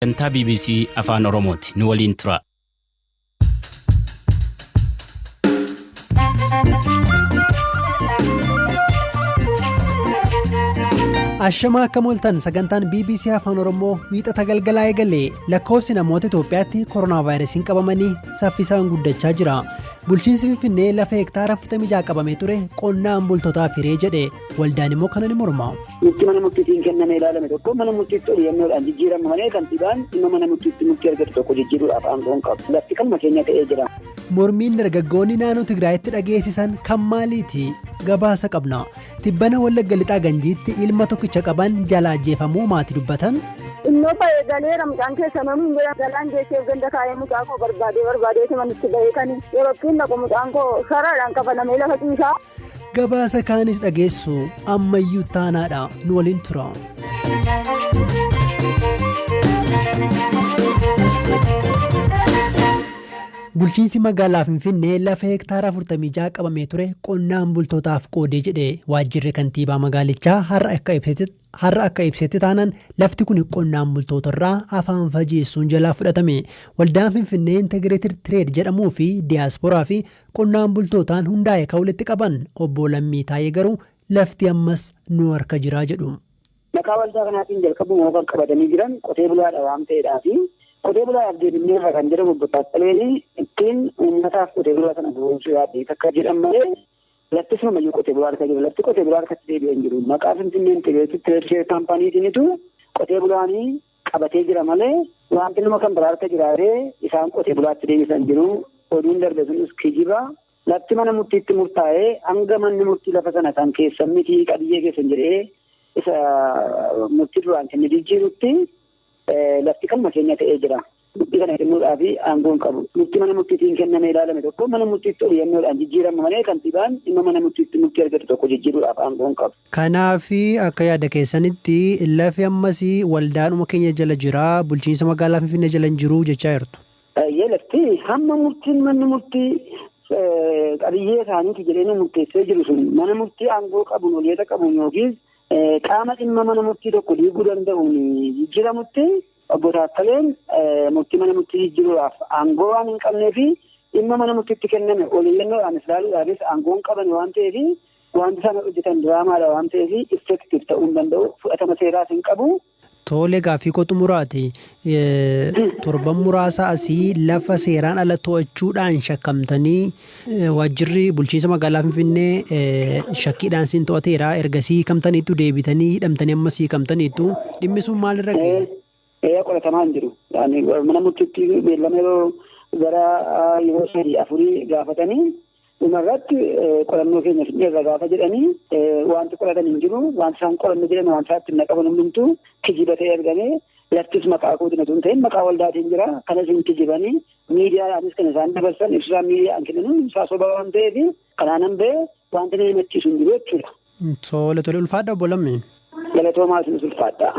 Sagantaa BBC Afaan Oromooti. Nu waliin tura. Ashamaa akka mooltan sagantaan BBC Afaan Oromoo wiixata galgalaa eegalee lakkoofsi namoota Itoophiyaatti koronaa vaayirasiin qabamanii saffisaan guddachaa jira. Bulchiinsi Finfinnee lafa hektaara 46 qabamee ture qonnaan bultootaaf hiree jedhe waldaan immoo kana ni morma. Murtii mana murtiitiin kennamee ilaalame tokko mana murtiitti xiyyeeffannoodhaan jijjiirama malee kantiibaan dhimma mana murtiitti murtii argatu tokko jijjiiruudhaaf aangoo hin qabu. Lafti kan keenya ta'ee jira. Mormiin dargaggoonni naannoo Tigraayitti dhageessisan kan maaliiti? Gabaasa qabna. Tibbana Wallagga Lixaa Ganjiitti ilma tokkicha qaban jala ajjeefamuu maatii dubbatan. Innoo baay'ee galeera mucaan keessa namni bira galaan geessee ganda kaayee mucaa koo barbaadee manitti bahee yeroo ittiin naqu mucaan koo sharaadhaan qabanamee lafa ciisaa. Gabaasa kaanis dhageessu ammayyuu taanaadha nu waliin tura. Bulchiinsi magaalaa Finfinnee lafa hektaara 46 qabamee ture qonnaan bultootaaf qoodee jedhe waajjirri kantiibaa magaalichaa har'a akka ibsetti taanaan lafti kun qonnaan bultootarraa afaan fageessuun jalaa fudhatame. Waldaan Finfinnee Integrated Trade jedhamuu fi Diyaasporaa fi qonnaan bultootaan hundaa'e kan walitti qaban obbo Lammii Taayee garuu lafti ammas nu harka jiraa jedhu. Maqaa waldaa kanaatiin jalqabuun kan qabatanii jiran qotee bulaadha waan ta'eedhaafi. Qotee bulaaf deebineerra kan jedhamu bobbaasaleen ittiin uummataaf qotee bulaa sana boonsuu yaadde akka jedhan malee lafti sumayyuu qotee bulaa harka jiru. Lafti qotee bulaa harkatti deebi'an jiru. Maqaa Finfinnee Integrated Trade Kaampaaniitiinitu qotee bulaanii qabatee jira malee wanti nama kan biraa harka jiraatee isaan qotee bulaatti deebisan jiru. Oduun darbe sunis kijiba. Lafti mana murtiitti murtaa'ee hanga manni murtii lafa sana kan keessan miti qabiyyee keessan jedhee isa murtii duraan kenne jijjiirutti lafti kan keenya ta'ee jira. Murtii kana kennuudhaaf aangoo hin qabu. Murtii mana murtiitiin kennamee ilaalame tokko mana murtiitti xiyyeeffannoodhaan jijjiirama malee kantiibaan dhimma mana murtiitti murtii argatu tokko jijjiiruudhaaf aangoo hin qabu. Kanaaf akka yaada keessanitti lafi ammas waldaadhuma keenya jala jira bulchiinsa magaalaa Finfinnee jala hin jiru jechaa jirtu. Lafti hamma murtiin manni murtii qabiyyee isaaniiti jedhanii murteessee jiru sun mana murtii aangoo qabuun oliyyata qabuun yookiin qaama dhimma mana murtii tokko diiguu danda'uun jijjiiramutti obbo Taakkaleen murtii mana murtii jijjiiruudhaaf aangoo waan hin qabnee fi dhimma mana murtiitti kenname oliyyannoodhaan ilaaluudhaafis aangoo hin qaban waan ta'eef wanti isaan hojjetan diraamaadha waan ta'eef effektiif ta'uu hin danda'u fudhatama seeraas hin qabu. Tole gaaffii kootu muraati. Torban muraasa asii lafa seeraan ala to'achuudhaan shakkamtanii waajjirri bulchiinsa magaalaa Finfinnee shakkiidhaan siin to'ateera. Ergasii hiikamtaniitu deebitanii hidhamtanii ammas hiikamtaniitu dhimmi sun maalirra ga'e? Qoratamaa hin jiru. Mana murtiitti beellama gara yeroo 3-4 gaafatanii dhumarratti qorannoo keenya irra gaafa jedhanii wanti qoratan hin jiru. Wanti isaan qorannu jedhan wanti isaatti hin naqaban hundumtuu kijiba ta'ee argamee laftis maqaa kootiin otoo hin ta'in maqaa waldaatiin jira. Kanas hin kijibanii miidiyaadhaanis kan isaan dabarsan ibsaan miidiyaan kennan ibsaa sobaa waan ta'eef kanaan ba'ee wanti nama himachiisu hin jiru jechuudha. Tole ulfaadha obbo Lammii. Galatoomaa isinis ulfaadha.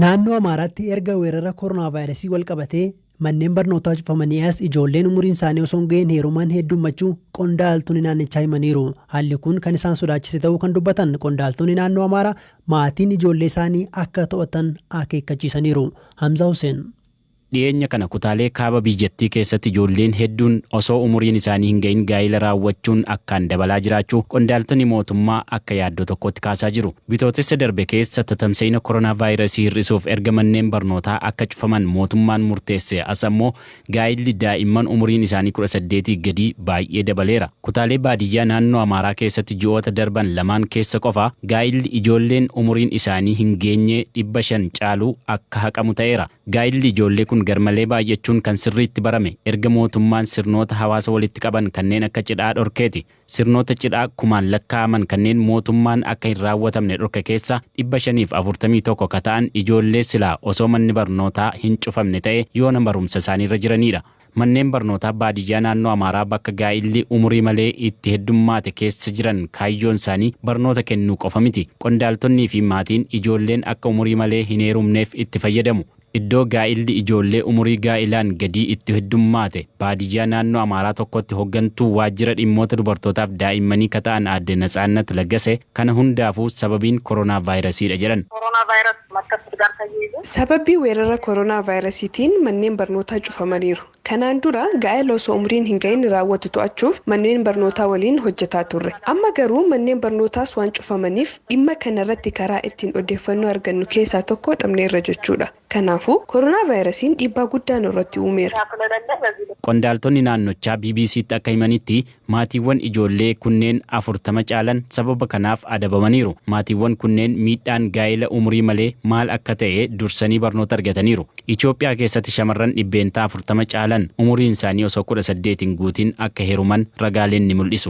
Naannoo Amaaraatti erga weerara koronaa vaayirasii wal qabatee manneen barnootaa cufamanii as ijoolleen umuriin isaanii osoo hin ga'iin heeruman heddummachuu qondaaltonni naannichaa himaniiru. Haalli kun kan isaan sodaachise ta'uu kan dubbatan qondaaltonni naannoo Amaaraa maatiin ijoollee isaanii akka to'atan akeekkachiisaniiru. Hamza Hussein. Dhiyeenya kana kutaalee kaaba biyyattii keessatti ijoolleen hedduun osoo umuriin isaanii hin ga'iin gaa'ila raawwachuun akkaan dabalaa jiraachuu qondaaltonni mootummaa akka yaaddoo tokkotti kaasaa jiru. Bitootessa darbe keessa tatamsa'ina koronaa vaayirasii hir'isuuf erga manneen barnootaa akka cufaman mootummaan murteesse as ammoo gaa'illi daa'imman umuriin isaanii 18 gadi baay'ee dabaleera. Kutaalee baadiyyaa naannoo Amaaraa keessatti ji'oota darban lamaan keessa qofa gaa'illi ijoolleen umuriin isaanii hin geenye 500 caaluu akka haqamu ta'eera. Gaa'illi ijoollee kun garmalee baay'achuun kan sirriitti barame erga mootummaan sirnoota hawaasa walitti qaban kanneen akka cidhaa dhorkeeti. Sirnoota cidhaa kumaan lakkaa'aman kanneen mootummaan akka hin raawwatamne dhorke keessa 541 ka ta'an ijoollee silaa osoo manni barnootaa hin cufamne ta'e yoona barumsa isaaniirra jiranidha. Manneen barnootaa baadiyyaa naannoo Amaaraa bakka gaa'illi umurii malee itti heddummaate keessa jiran kaayyoon isaanii barnoota kennuu qofa miti. Qondaaltonnii fi maatiin ijoolleen akka umurii malee hin heerumneef itti fayyadamu. iddoo gaa'illi ijoollee umurii gaa'ilaan gadii itti heddummaate baadiyyaa naannoo Amaaraa tokkotti hoggantuu waajjira dhimmoota dubartootaaf daa'immanii kata'an aadde Natsaannat Laggase kana hundaafuu sababiin koronaa vaayirasiidha jedhan. Sababii weerara koronaa vaayirasiitiin manneen barnootaa cufamaniiru. Kanaan dura gaa'ela osoo umriin hin gahin raawwatu to'achuuf manneen barnootaa waliin hojjetaa turre. Amma garuu manneen barnootaas waan cufamaniif dhimma kanarratti karaa ittiin odeeffannoo argannu keessaa tokko dhabneerra jechuudha. Kanaafuu koronaa vaayirasiin dhiibbaa guddaa nurratti uumeera. Qondaaltonni naannochaa BBC'tti akka himanitti maatiiwwan ijoollee kunneen 40 caalan sababa kanaaf adabamaniiru. Maatiiwwan kunneen miidhaan gaa'ela umurii malee maal akka ta'e dursanii barnoota argataniiru. Itoophiyaa keessatti shamarran 40 caalan umuriin isaanii osoo 18 hin guutin akka heeruman ragaaleen ni mul'isu.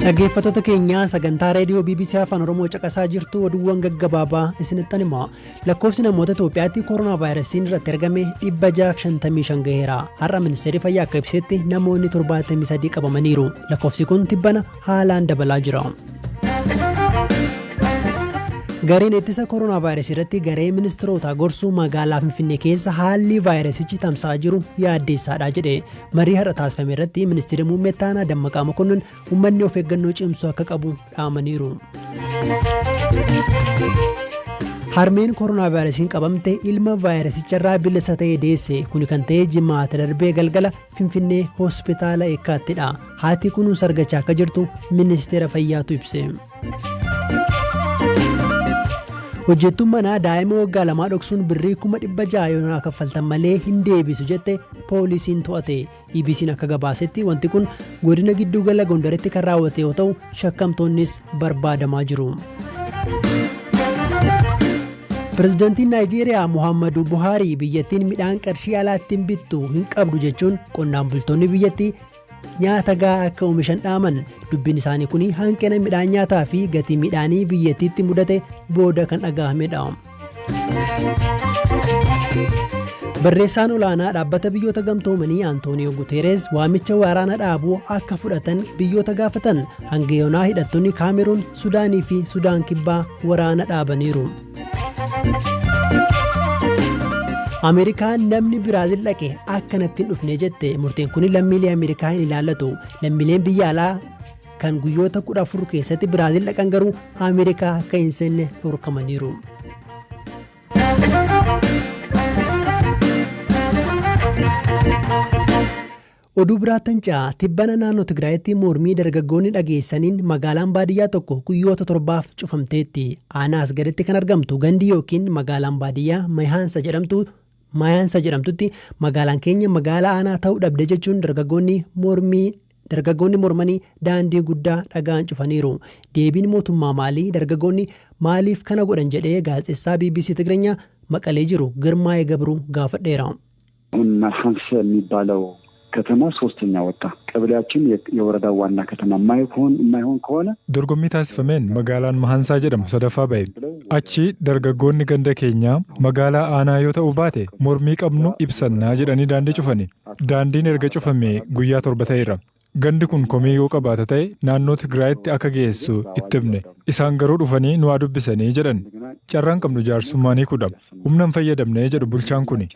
Dhaggeeffattoota keenya sagantaa reediyoo BBC Afaan Oromoo caqasaa jirtu oduuwwan gaggabaabaa isinittan hima. Lakkoofsi namoota Itoophiyaatti koronaa vaayirasiin irratti argame 655 gaheera. Har'a ministeerri fayyaa akka ibsetti namoonni 73 qabamaniiru. Lakkoofsi kun tibbana haalaan dabalaa jira. Gareen ittisa koronaa vaayirasii irratti garee ministeerota gorsuu magaalaa Finfinnee keessa haalli vaayirasichi tamsa'aa jiru yaaddeessaadha jedhe. Marii har'a taasifame irratti ministeerri muummee Taanaa Dammaqaa Mokonnon uummanni of eeggannoo cimsuu akka qabu dhaamaniiru. Harmeen koronaa vaayirasiin qabamte ilma vaayirasicharraa bilisa ta'ee deesse. Kuni kan ta'e jimaata darbee galgala Finfinnee hospitaala Eekkaattidha. Haati kunuunsa argachaa akka jirtu ministeera fayyaatu ibse. Hojjettuun manaa daa'ima waggaa 2 dhoksuun birrii 600 yoo kaffaltan malee hin deebisu jette poolisiin to'ate. EBC'n akka gabaasetti wanti kun godina gidduu gala Gondaritti kan raawwate yoo ta'u shakkamtoonnis barbaadamaa jiru. Pireezidaantiin Naayijeeriyaa Muhammadu Buhaarii biyyattiin midhaan qarshii alaattiin bittu hin qabdu jechuun qonnaan bultoonni biyyattii nyaata gahaa akka oomishan dhaaman. Dubbiin isaanii kun hanqina midhaan nyaataa fi gatii midhaanii biyyattiitti mudate booda kan dhaga'amedha. Barreessaan olaanaa dhaabbata biyyoota gamtoomanii Antooniyoo Guteeres waamicha waraana dhaabuu akka fudhatan biyyoota gaafatan. Hanga yoonaa hidhattoonni Kaameruun, Sudaanii fi Sudaan Kibbaa waraana dhaabaniiru. Ameerikaan namni Biraazil dhaqe akkanatti hin dhufne jette. Murteen kun lammiilee Ameerikaa hin ilaallatu. Lammiileen biyya alaa kan guyyoota 14 keessatti Biraazil dhaqan garuu Ameerikaa akka hin seenne dhorkamaniiru. Oduu biraattan caa tibbana naannoo Tigraayitti mormii dargaggoonni dhageessaniin magaalaan baadiyyaa tokko guyyoota 7 cufamteetti. Aanaas gaditti kan argamtu gandi yookiin magaalaan baadiyyaa Mayaansa jedhamtutti magaalaan keenya magaalaa aanaa ta'uu dhabde jechuun dargaggoonni mormanii daandii guddaa dhagaan cufaniiru. Deebiin mootummaa maalii dargaggoonni maaliif kana godhan jedhee gaazexeessaa BBC Tigirኛ Maqalee jiru Girmaa'ee Gabruu gaafadheera. ማያንስ የሚባለው ከተማ ሶስተኛ ወጣ ቀበሌያችን የወረዳው ዋና ከተማ የማይሆን ከሆነ dorgommii taasifameen magaalaan Mahansaa jedhamu sadaffaa ba'e. Achi dargaggoonni ganda keenyaa magaalaa aanaa yoo ta'u baate mormii qabnu ibsannaa jedhanii daandii cufani. Daandiin erga cufame guyyaa 7 ta'eera. Gandi kun komii yoo qabaata ta'e naannoo Tigraayitti akka geessu itti himne. Isaan garuu dhufanii nu dubbisanii jedhan. Carraan qabnu jaarsummaanii kudha. Humna hin fayyadamne jedhu bulchaan kuni.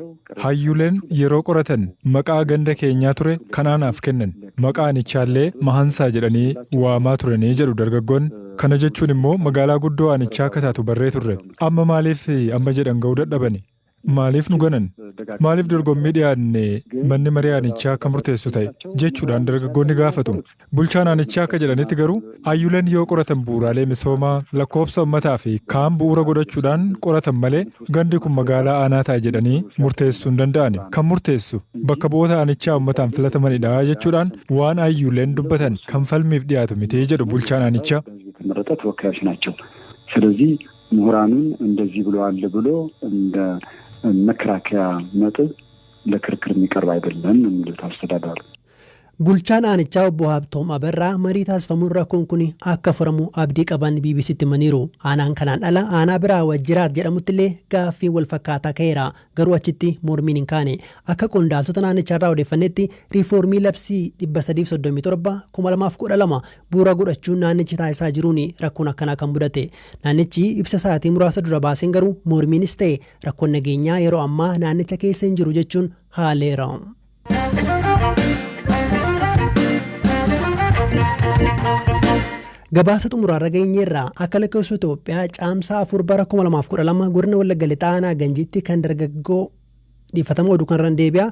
Hayyuleen yeroo qoratan maqaa ganda keenyaa ture kanaanaaf kennan. Maqaan ichaallee Mahansaa jedhanii waamaa turanii jedhu dargaggoonni. Kana jechuun immoo magaalaa guddoo aanichaa akka taatu barree turre. Amma maaliif amma jedhan ga'uu dadhabani? Maaliif nu ganan? Maaliif dorgommii dhiyaanne manni marii aanichaa akka murteessu ta'e jechuudhaan dargaggoonni gaafatu. Bulchaan aanichaa akka jedhanitti garuu hayyuleen yoo qoratan bu'uuraalee misoomaa lakkoofsa uummataa fi kaan bu'uura godhachuudhaan qoratan malee gandi kun magaalaa aanaa ta'a jedhanii murteessuu hin danda'ani. Kan murteessu bakka bu'oota aanichaa uummataan filatamanidha jechuudhaan waan hayyuleen dubbatan kan falmiif dhiyaatu miti jedhu bulchaan aanichaa. ተወካዮች ናቸው። ስለዚህ ምሁራኑን እንደዚህ ብለዋል ብሎ እንደ መከራከያ ነጥብ ለክርክር የሚቀርብ አይደለም የሚሉት አስተዳዳሪ። Bulchaan aanichaa obbo Habtoom Abarraa marii taasifamuun rakkoon kun akka furamu abdii qaban BBCtti himaniiru. Aanaan kanaan ala aanaa biraa Wajjiraar jedhamutti illee gaaffii wal fakkaataa ka'eera. Garuu achitti mormiin hin kaane. Akka qondaaltota naannicharraa odeeffannetti riifoormii labsii 337/2012 bu'uura godhachuun naannichi taasisaa jiruun rakkoon akkanaa kan mudate. Naannichi ibsa sa'aatii muraasa dura baaseen garuu mormiinis ta'e rakkoon nageenyaa yeroo ammaa naannicha keessa hin jiru jechuun haaleera. Gabaasa xumuraarra geenyeerraa akka lakkoofsa Itoophiyaa caamsaa 4/2012 godina Wallagga Lixaa aanaa Ganjiitti kan dargaggoo dhiifatamoo oduu kanarraan deebi'a.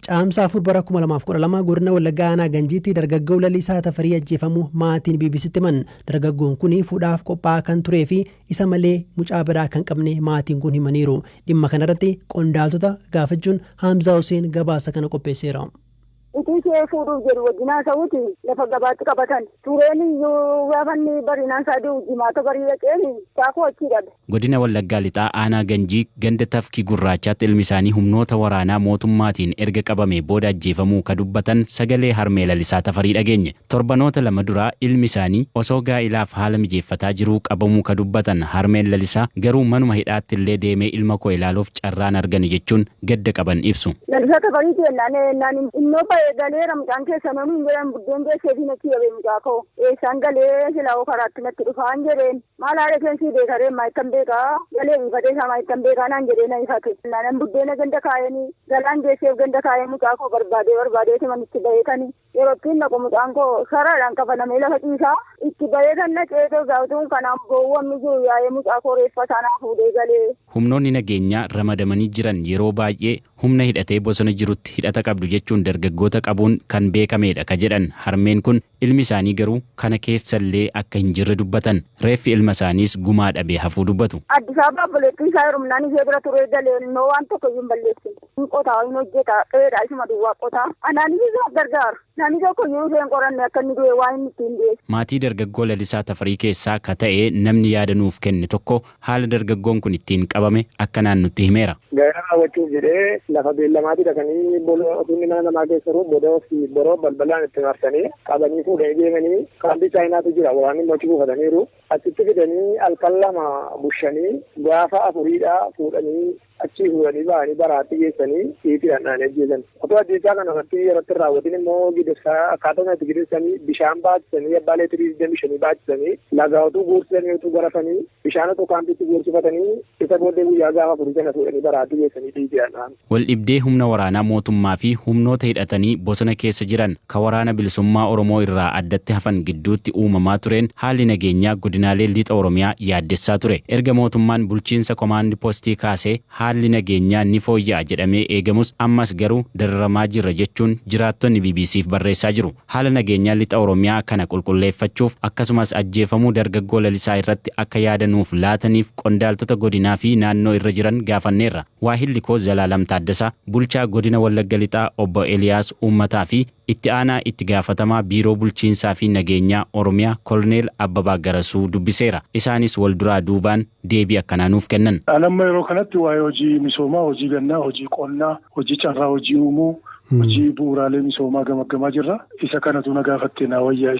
Caamsaa 4/2012 godina Wallaggaa aanaa Ganjiitti dargaggoo Lalisaa Tafarii ajjeefamuu maatiin BBCtti himan. Dargaggoon kun fuudhaaf qophaa'aa kan turee fi isa malee mucaa biraa kan qabne maatiin kun himaniiru. Dhimma kanarratti qondaaltota gaafachuun Hamzaa Hussein gabaasa kana qopheesseera. Itti ishee fuudhuuf jedhu wajjinaa ta'uuti lafa gabaatti qabatan. Tureen iyyuu gaafanni barinaan isaa deemu jimaata barii dhaqeen saakuu achii dhabe. Godina Wallaggaa Lixaa aanaa Ganjii ganda Tafkii Gurraachaatti ilmi isaanii humnoota waraanaa mootummaatiin erga qabame booda ajjeefamuu ka dubbatan sagalee harmee Lalisaa Tafarii dhageenye. Torbanoota lama duraa ilmi isaanii osoo gaa'ilaaf haala mijeeffataa jiruu qabamuu ka dubbatan harmeen Lalisaa garuu manuma hidhaatti illee deemee ilma koo ilaaluuf carraan argani jechuun gadda qaban ibsu. Lalisaa Tafarii jennaan innoo galeera mucaan keessa namni hin jedhan buddeen geessee fi natti yabe mucaa koo eessaan galee silaa karaatti natti dhufaan jedheen maal haala keensii beekaree maayittan beekaa galee bifatee isaa maayittan beekaa naan jedhee na ifate nan buddeena ganda kaayanii galaan geesseef ganda kaayee mucaa koo barbaadeeti manitti baheetanii yeroo ittiin naqu mucaan koo saraadhaan qabanamee lafa ciisaa itti baheetan naqeetoo gaafatuun kanaan boowwamni jiru yaa'ee mucaa koo reeffa isaanaa fuudhee galee. Humnoonni nageenyaa ramadamanii jiran yeroo baay'ee humna hidhatee bosona jirutti hidhata qabdu jechuun dargaggoota qabuun kan beekamedha ka jedhan harmeen kun ilmi isaanii garuu kana keessallee akka hin jirre dubbatan reeffi ilma isaaniis gumaa dhabee hafuu dubbatu. Addis Ababaa obboleettii isaa hirumnaan ishee bira turee galee innoo waan tokko hin balleessin. Hin qotaa hin hojjeta qe'eedhaa isuma duwwaa qotaa. Anaanis isaa gargaaru. Namni tokko yoo isheen qoranne akka inni du'e waan inni ittiin deessu. Maatii dargaggoo Lalisaa Tafarii keessaa ka ta'e namni yaada nuuf kenne tokko haala dargaggoon kun ittiin qabame akka naannutti himeera. Gaa'ela raawwachuuf jedhee lafa beellamaatii dhaqanii otuunni mana namaa keessa jiru boroo balbalaan itti marsanii qabanii fuudhanii deemanii kaambii chaayinaatu jira waraanni mochi buufataniiru achitti fidanii halkan lama bushanii gaafa afuriidhaa fuudhanii achii fuudhanii ba'anii baraatti geessanii dhiitiidhaan dhaanii ajjeesan. Otoo ajjeechaa kana irratti yerootti raawwatin immoo gidirsaa akkaataa itti gidirsanii bishaan baachisanii abbaa leetirii 25 baachisanii lagaa utuu guursisanii utuu garafanii bishaan otoo kaambiitti guursifatanii isa booddee guyyaa gaafa afurii sana fuudhanii baraatti geessanii dhiitiidhaan dhaanii. Wal dhibdee humna waraanaa mootummaa fi humnoota hidhatanii bosona keessa jiran ka waraana bilisummaa Oromoo irraa addatti hafan gidduutti uumamaa tureen haalli nageenyaa godinaalee lixa Oromiyaa yaaddessaa ture. Erga mootummaan bulchiinsa komaandi poostii kaasee haalli nageenyaa ni fooyya'a jedhamee eegamus ammas garuu dararamaa jirra jechuun jiraattonni BBCf barreessaa jiru. Haala nageenyaa lixa Oromiyaa kana qulqulleeffachuuf akkasumas ajjeefamuu dargaggoo Lalisaa irratti akka yaadanuuf laataniif qondaaltota godinaa fi naannoo irra jiran gaafanneerra. Waahilli koo Zalaalam Taaddasaa bulchaa godina Wallagga Lixaa obbo Eliyaas Uummataa fi itti aanaa itti gaafatamaa biiroo bulchiinsaa fi nageenyaa Oromiyaa Koloneel Abbabaa Garasuu dubbiseera. Isaanis wal duraa duubaan deebii akkanaa nuuf kennan. Amma yeroo kanatti waa'ee hojii misoomaa, hojii gannaa, hojii qonnaa, hojii carraa hojii uumuu, hojii bu'uuraalee misoomaa gamaggamaa jirra. Isa kanatu na gaafatte na wayyaa.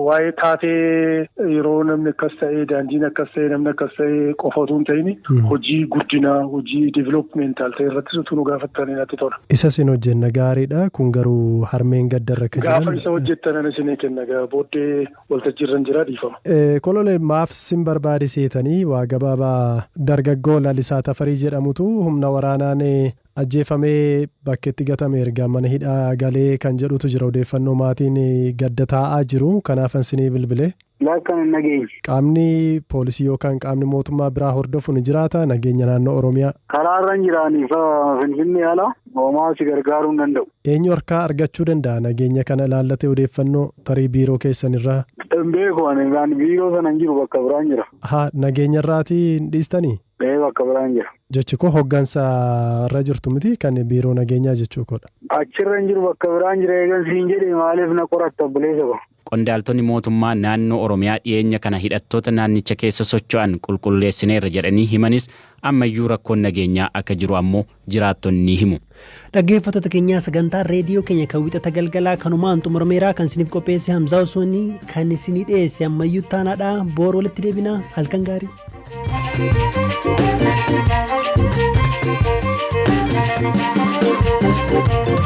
Waa'ee taatee yeroo namni akkas ta'ee daandiin akkas ta'ee namni akkas ta'ee qofa utuu hin ta'in hojii guddinaa, hojii developmental ta'e irratti utuu nu gaafattanii natti tola. Isa isin hojjenna gaariidha. Kun garuu harmeen gaddarra kan jiran. Gaafa isa hojjettanan isin kenna booddee waltajjiirran jira dhiifama. Koloneel maaf sin barbaadiseetanii waa gabaabaa dargaggoo Lalisaa Tafarii jedhamutu humna waraanaan ajjeefamee bakkeetti gatame erga mana hidhaa galee kan jedhutu jira. Odeeffannoo maatiin gadda taa'aa jiru. Kanaafan sinii bilbile. Lakkan hin nageenye. Qaamni poolisii yookaan qaamni mootummaa biraa hordofu ni jiraata nageenya naannoo Oromiyaa. Karaarran jiraaniif Finfinnee ala homaa si gargaaruu hin danda'u. Eenyu harkaa argachuu danda'a nageenya kana ilaallatee odeeffannoo tarii biiroo keessan irraa? Hin beeku ani biiroo sana hin jiru bakka biraan jira. Nageenya irraatii hin dhiistanii? Bakka biraan jira. Jechi koo hoggansa irra jirtu miti kan biiroo nageenyaa jechuu koodha. Achirra hin jiru bakka biraan jira eegansi hin jedhe maaliif na qoratta buleessa ko. qondaaltonni mootummaa naannoo Oromiyaa dhiyeenya kana hidhattoota naannicha keessa socho'an qulqulleessineerra jedhanii himanis ammayyuu rakkoon nageenyaa akka jiru ammoo jiraattonni himu. Dhaggeeffattoota keenyaa sagantaa reediyoo keenya kan wixata galgalaa kanumaan xumurameera kan isiniif qopheesse Hamzaa Usmanii kan isinii dhiyeesse ammayyuu taanaadha boor walitti deebina halkan gaarii. Thank you.